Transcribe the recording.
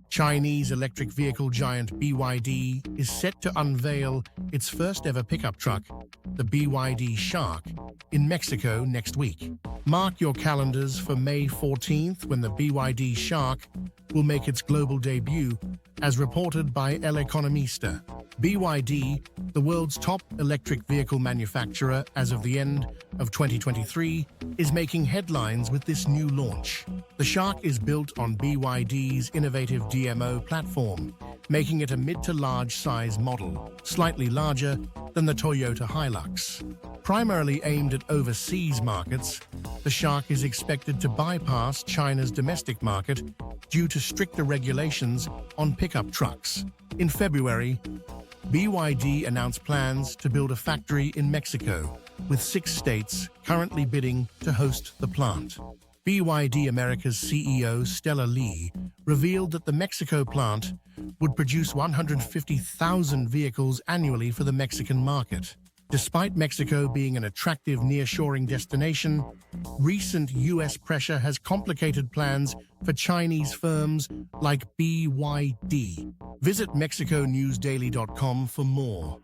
Chinese electric vehicle giant BYD is set to unveil its first-ever pickup truck, the BYD Shark, in Mexico next week. Mark your calendars for May 14th when the BYD Shark will make its global debut, as reported by El Economista. BYD, the world's top electric vehicle manufacturer as of the end of 2023, is making headlines with this new launch. The Shark is built on BYD's innovative DMO platform, making it a mid to large size model, slightly larger than the Toyota Hilux. Primarily aimed at overseas markets, the Shark is expected to bypass China's domestic market due to stricter regulations on pickup trucks. In February, BYD announced plans to build a factory in Mexico, with 6 states currently bidding to host the plant. BYD America's CEO Stella Lee revealed that the Mexico plant would produce 150,000 vehicles annually for the Mexican market. Despite Mexico being an attractive nearshoring destination, recent U.S. pressure has complicated plans for Chinese firms like BYD. Visit MexicoNewsDaily.com for more.